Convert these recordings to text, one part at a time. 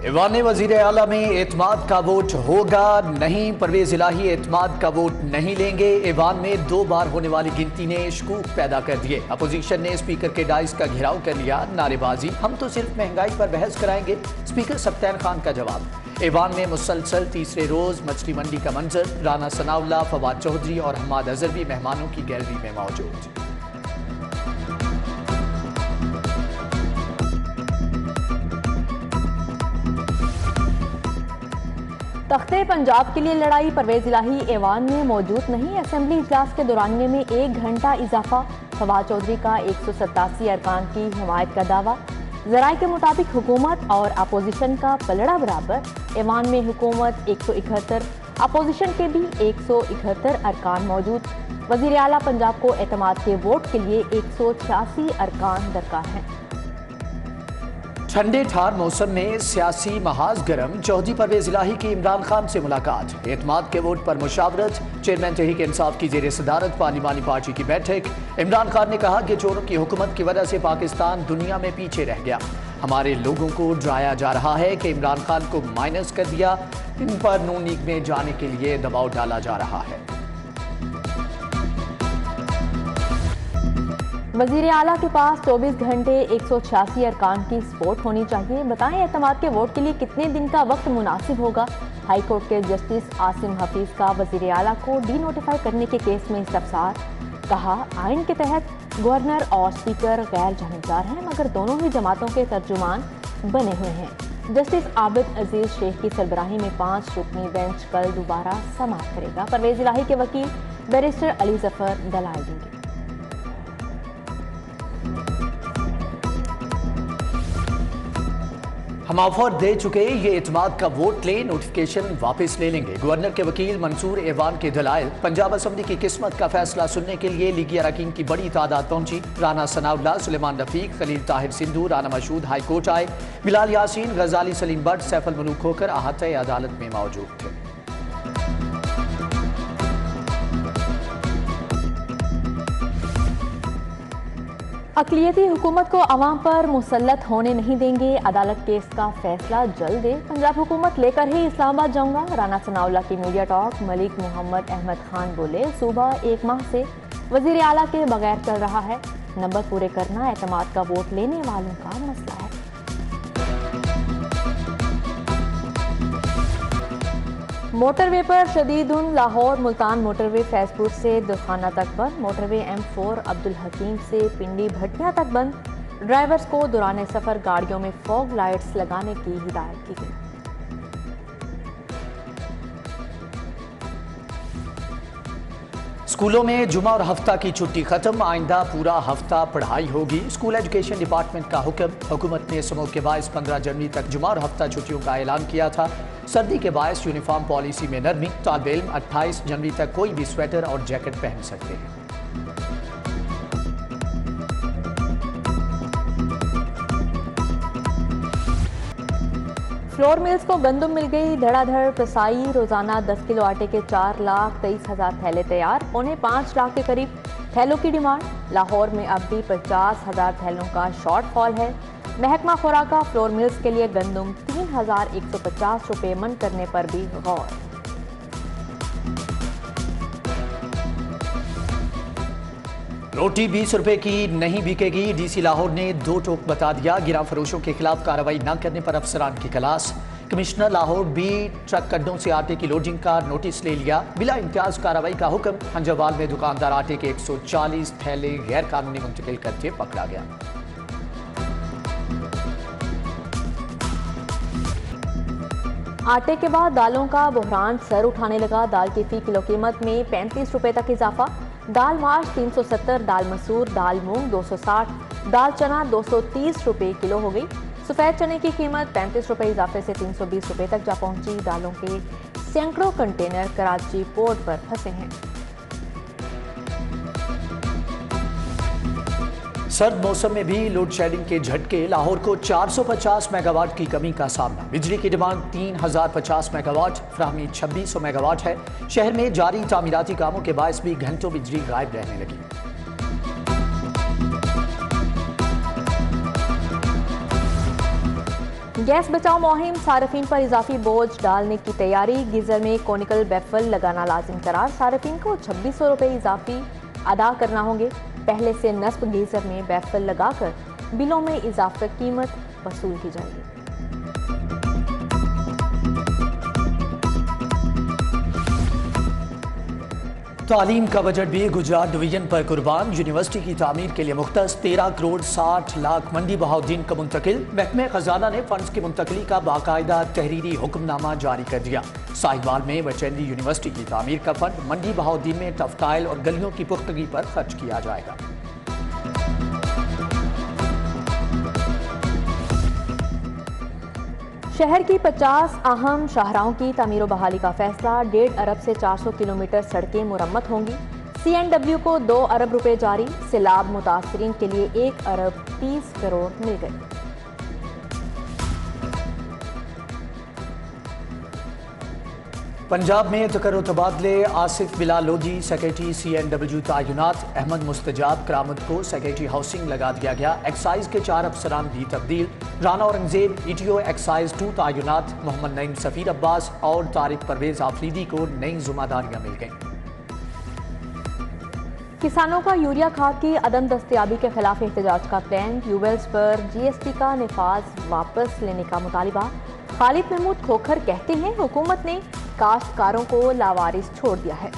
Ivan वजीर आला में एतमाद का वोट होगा नहीं, परवेज इलाही एतमाद का वोट नहीं लेंगे। ईवान में 2 बार होने वाली गिनती ने शकूक पैदा कर दिए। अपोजिशन ने स्पीकर के डाइस का घेराव कर लिया, नारेबाजी, हम तो सिर्फ महंगाई पर बहस कराएंगे, स्पीकर सफ्तान खान का जवाब। ईवान में मुसलसल तीसरे रोज मछली मंडी का मंजर, राना सनाउल्लाह, फवाद चौधरी और हम्माद अजहर भी मेहमानों की गैलरी में मौजूद। तख्ते पंजाब के लिए लड़ाई, परवेज इलाही ऐवान में मौजूद नहीं। असेंबली इजलास के दौरानिए में 1 घंटा इजाफा, फवाद चौधरी का 187 अरकान की हिमायत का दावा। जराए के मुताबिक हुकूमत और अपोजिशन का पलड़ा बराबर। ऐवान में हुकूमत 171, अपोजिशन के भी 171 अरकान मौजूद। वजीर आला पंजाब को एतमाद के वोट के लिए 186 अरकान दरकार हैं। ठंडे ठार मौसम में सियासी महाज गरम, चौधरी परवेज इलाही की इमरान खान से मुलाकात। एतमाद के वोट पर मुशावरत, चेयरमैन तहरीक इंसाफ की जेर सदारत पार्लिमानी पार्टी की बैठक। इमरान खान ने कहा कि चोरों की हुकूमत की वजह से पाकिस्तान दुनिया में पीछे रह गया। हमारे लोगों को डराया जा रहा है कि इमरान खान को माइनस कर दिया, इन पर नून लीग में जाने के लिए दबाव डाला जा रहा है। वजीर आला के पास 24 घंटे 186 अरकान की सपोर्ट होनी चाहिए। बताएं एतमाद के वोट के लिए कितने दिन का वक्त मुनासिब होगा। हाई कोर्ट के जस्टिस आसिम हफीज का वजीर आला को डी नोटिफाई करने के केस में इस्तफसार। कहा, आइन के तहत गवर्नर और स्पीकर गैर जानिबदार हैं, मगर दोनों ही जमातों के तर्जुमान बने हुए हैं। जस्टिस आबिद अजीज शेख की सरबराही में 5 रुकनी बेंच कल दोबारा समाअत करेगा। परवेज इलाही के वकील बैरिस्टर अली जफर दलाल देंगे। हम ऑफर दे चुके, ये एतमाद का वोट ले, नोटिफिकेशन वापस ले लेंगे। गवर्नर के वकील मंसूर ऐवान के दलाइल। पंजाब असम्बली की किस्मत का फैसला सुनने के लिए लीगी अरकान की बड़ी तादाद पहुंची। राना सनाउल्लाह, सुलेमान रफीक, खलील ताहिर सिंधु, राना मशहूद हाई कोर्ट आए। बिलाल यासीन, गजाली सलीम बट, सैफुल मलूक होकर अहाते अदालत में मौजूद थे। अक़लियती हुकूमत को अवाम पर मुसल्लत होने नहीं देंगे, अदालत केस का फैसला जल्द दे। पंजाब हुकूमत लेकर ही इस्लामाबाद जाऊंगा। राना सनाउल्लाह की मीडिया टॉक। मलिक मोहम्मद अहमद खान बोले, सूबा 1 माह से वजीर आला के बगैर चल रहा है। नंबर पूरे करना एतमाद का वोट लेने वालों का मसला है। मोटरवे पर शदीद धुंध, लाहौर मुल्तान मोटरवे फैजपुर से दुखाना तक बंद। मोटरवे M4 अब्दुल हकीम से पिंडी भटिया तक बंद। ड्राइवर्स को दौरान सफर गाड़ियों में फॉग लाइट्स लगाने की हिदायत की गई। स्कूलों में जुमा और हफ्ता की छुट्टी खत्म, आइंदा पूरा हफ्ता पढ़ाई होगी। स्कूल एजुकेशन डिपार्टमेंट का हुक्म। हुकूमत ने समूह के बायस 15 जनवरी तक जुमा और हफ्ता छुट्टियों का ऐलान किया था। सर्दी के बायस यूनिफॉर्म पॉलिसी में नरमी। तालिबे इल्म 28 जनवरी तक कोई भी स्वेटर और जैकेट पहन सकते हैं। फ्लोर मिल्स को गंदम मिल गई, धड़ाधड़ पिसाई। रोजाना 10 किलो आटे के 4,23,000 थैले तैयार। 5.25 लाख के करीब थैलों की डिमांड। लाहौर में अब भी 50,000 थैलों का शॉर्टफॉल है। महकमा खुराका फ्लोर मिल्स के लिए गंदम 3,150 रुपये मन करने पर भी गौर। रोटी 20 रुपए की नहीं बिकेगी, डीसी लाहौर ने 2 टोक बता दिया। गिरा फरोशों के खिलाफ कार्रवाई न करने पर अफसरान की क्लास। कमिश्नर लाहौर भी ट्रक अड्डों से आटे की लोडिंग का नोटिस ले लिया। बिला इम्तियाज कार्रवाई का हुक्म। हंजरवाल में दुकानदार आटे के 140 थैले गैर कानूनी मुंतकिल करके पकड़ा गया। आटे के बाद दालों का बुहरान सर उठाने लगा। दाल की फी किलो कीमत में 35 रुपए तक इजाफा। दाल माश 370, दाल मसूर, दाल मूंग 260, दाल चना 230 रुपए किलो हो गई। सफ़ेद चने की कीमत 35 रुपए इजाफे से 320 रुपए तक जा पहुंची। दालों के सैकड़ों कंटेनर कराची पोर्ट पर फंसे हैं। सर्द मौसम में भी लोड शेडिंग के झटके। लाहौर को 450 मेगावाट की कमी का सामना। बिजली की डिमांड 3050 मेगावाट, फराहमी 2600 मेगावाट है। शहर में जारी तामीराती कामों के बायस भी घंटों बिजली गायब रहने लगी। गैस बचाओ मुहिम, सार्फिन पर इजाफी बोझ डालने की तैयारी। गीजर में कोनिकल बैफल लगाना लाजिम करार, सार्फिन को 2600 रुपये इजाफी अदा करना होंगे। पहले से नस्ब गीजर में बैफल लगाकर बिलों में इजाफा कीमत वसूल की जाएगी। तालीम का बजट भी गुजरात डिवीजन पर कुर्बान। यूनिवर्सिटी की तामीर के लिए मुख्तस 13 करोड़ 60 लाख मंडी बहाउद्दीन को मुंतकिल। महकमे खजाना ने फंड्स की मुंतकली का बाकायदा तहरीरी हुक्मनामा जारी कर दिया। साहिवाल में बचेंदी यूनिवर्सिटी की तामीर का फंड मंडी बहाउद्दीन में टफटाइल और गलियों की पुख्तगी पर खर्च किया जाएगा। शहर की 50 अहम शाहराहों की तामीर बहाली का फैसला। 1.5 अरब से 400 किलोमीटर सड़कें मुरम्मत होंगी। CNW को 2 अरब रुपए जारी। सैलाब मुतासरीन के लिए 1 अरब 30 करोड़ मिल गए। पंजाब में तकर्रुर तबादले। आसिफ बिलाल लोधी सेक्रेटरी CNW तैनात। अहमद मुस्तजाब करामत को सेक्रेटरी हाउसिंग लगा दिया गया। एक्साइज के 4 अफसरान भी तब्दील। राना औरंगजेब ETO एक्साइज 2 तैनात। मोहम्मद नईम सफीर अब्बास और तारिक परवेज आफरीदी को नई जिम्मेदारियां मिल गईं। किसानों का यूरिया खाद की अदम दस्तयाबी के खिलाफ एहतजाज का प्लान। ट्यूबवेल्स पर GST का निफाज वापस लेने का मुतालिबा। खालिद महमूद खोखर कहते हैं हुकूमत ने काश्तकारों को लावारिस छोड़ दिया है।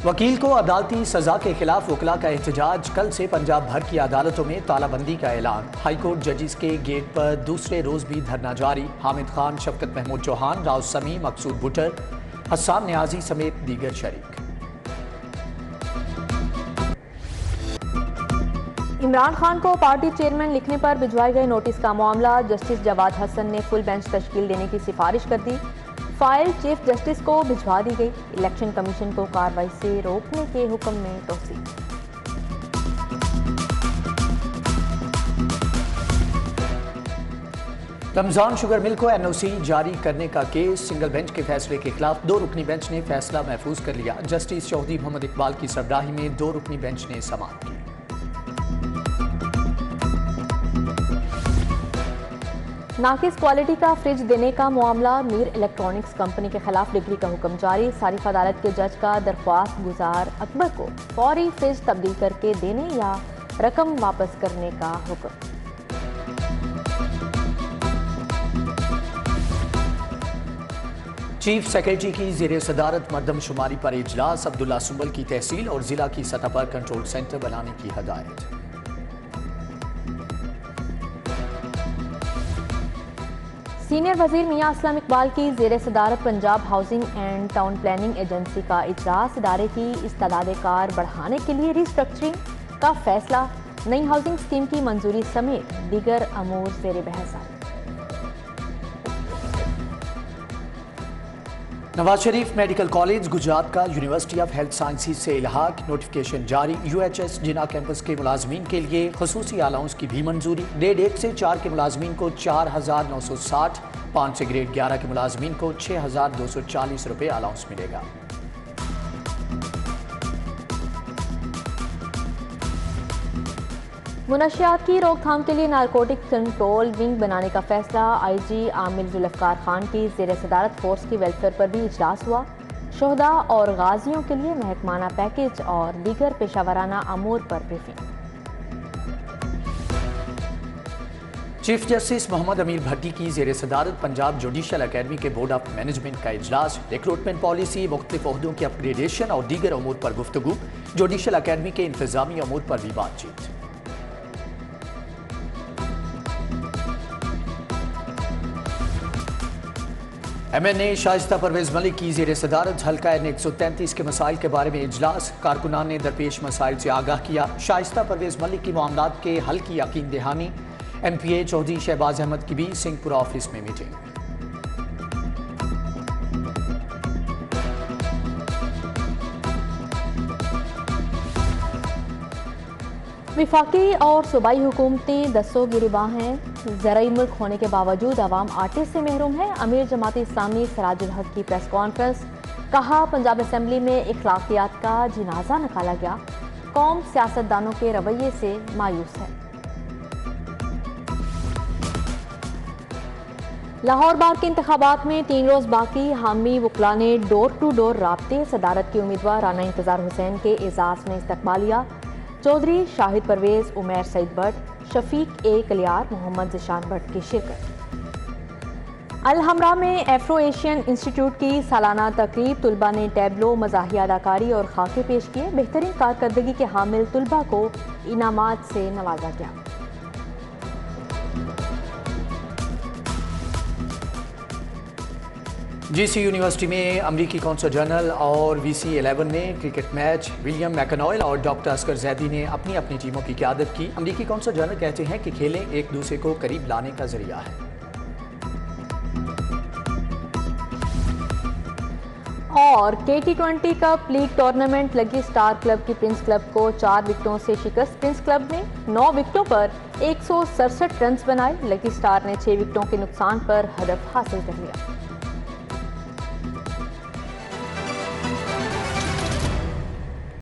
वकील को अदालती सजा के खिलाफ वकला का एहतजाज। कल से पंजाब भर की अदालतों में तालाबंदी का ऐलान। हाईकोर्ट जजिस के गेट पर दूसरे रोज भी धरना जारी। हामिद खान, शफकत महमूद चौहान, राव समी, मकसूद बुटर, हसन न्याजी समेत दीगर शरीक। इमरान खान को पार्टी चेयरमैन लिखने पर भिजवाए गए नोटिस का मामला। जस्टिस जवाद हसन ने फुल बेंच तश्कील देने की सिफारिश कर दी। फाइल चीफ जस्टिस को भिजवा दी गई। इलेक्शन कमीशन को कार्रवाई से रोकने के हुक्म में तोसी। रमजान शुगर मिल को NOC जारी करने का केस। सिंगल बेंच के फैसले के खिलाफ 2 रुकनी बेंच ने फैसला महफूज कर लिया। जस्टिस चौधरी मोहम्मद इकबाल की सरबराही में 2 रुकनी बेंच ने समाअत की। नाकिस क्वालिटी का फ्रिज देने का मामला। मीर इलेक्ट्रॉनिक्स कंपनी के खिलाफ डिग्री का हुक्म जारी। सारिफ अदालत के जज का दरख्वास्त गुजार अकबर को फौरी फ्रिज तब्दील करके देने या रकम वापस करने का हुक्म। चीफ सेक्रेटरी की ज़ेरे सदारत मरदमशुमारी पर इजलास। अब्दुल्ला सुंबल की तहसील और जिला की सतह पर कंट्रोल सेंटर बनाने की हदायत। सीनियर वजीर मियां असलम इकबाल की ज़ेरे सदारत Punjab housing and town planning agency का इजलास। इदारे की इस्तादाद कार बढ़ाने के लिए रिस्ट्रक्चरिंग का फैसला। नई हाउसिंग स्कीम की मंजूरी समेत दीगर अमूर ज़ेरे बहस आए। नवाज शरीफ मेडिकल कॉलेज गुजरात का यूनिवर्सिटी ऑफ हेल्थ साइंसेज से इल्हाक। नोटिफिकेशन जारी। UHS जिना कैंपस के मुलाजमीन के लिए खसूसी अलाउंस की भी मंजूरी। ग्रेड 1 से 4 के मुलाजमीन को 4,960, 5 से ग्रेड 11 के मुलाजमीन को 6,240 रुपये अलाउंस मिलेगा। मुनशियात की रोकथाम के लिए नारकोटिक कंट्रोल विंग बनाने का फैसला। IG आमिर जुल्फकार खान की ज़ेरे सदारत फोर्स की वेलफेयर पर भी इजलास हुआ। शोहदा और गाजियों के लिए महकमाना पैकेज और दीगर पेशावराना अमूर पर ब्रीफिंग। चीफ जस्टिस मोहम्मद अमीर भट्टी की ज़ेरे सदारत पंजाब जुडिशल अकेडमी के बोर्ड ऑफ मैनेजमेंट का इजलास। रिक्रूटमेंट पॉलिसी, मुख्तलिफ ओहदों की अपग्रेडेशन और दीगर अमूर पर गुफ्तगू। जुडिशल अकेडमी के इंतजामी अमूर पर भी बातचीत। MNA शाइस्ता परवेज मलिक की ज़ेरे सदारत हल्का N 133 के मसाइल के बारे में इजलास। कारकुनान ने दरपेश मसाइल से आगाह किया। शाइस्ता परवेज मलिक की मामलात के हल की यकीन दहानी। MPA चौधरी शहबाज अहमद की भी सिंहपुरा ऑफिस में मीटिंग। विफाकी और सूबाई हुकूमतें दसों गिरबां हैं। ज़राई मुल्क होने के बावजूद अवाम आटे से महरूम है। अमीर जमात इस्लामी सराजुल हक की प्रेस कॉन्फ्रेंस। कहा पंजाब असम्बली में इखलाकियात का जनाजा निकाला गया। कौम सियासतदानों के रवैये से मायूस है। लाहौर बार के इंतखाबात में 3 रोज बाकी, हामी वकला ने डोर टू डोर राब्ते सदारत के उम्मीदवार राना इंतजार हुसैन के एजाज में इस्तकबालिया। चौधरी शाहिद परवेज, उमैर सईद भट्ट, शफीक ए कलियार, मोहम्मद जिशान भट्ट की शिरकत। अल हमरा में एफ्रो एशियन इंस्टीट्यूट की सालाना तकरीब, तुलबा ने टैबलो, मज़ाहिया अदाकारी और खाके पेश किए। बेहतरीन कारकर्दगी के हामिल तुलबा को इनामात से नवाजा गया। जीसी यूनिवर्सिटी में अमरीकी कौंसल जनरल और VC11 में क्रिकेट मैच, विलियम मैकनॉयल और डॉक्टर असगर जैदी ने अपनी अपनी टीमों की क़यादत की। अमरीकी कौंसल जनरल कहते हैं कि खेलें एक दूसरे को करीब लाने का जरिया है। और KT20 कप लीग टूर्नामेंट लगी स्टार क्लब की प्रिंस क्लब को 4 विकेटों से शिकस्त। प्रिंस क्लब ने 9 विकेटों पर 167 रन बनाए। लकी स्टार ने 6 विकेटों के नुकसान पर हदफ हासिल कर लिया।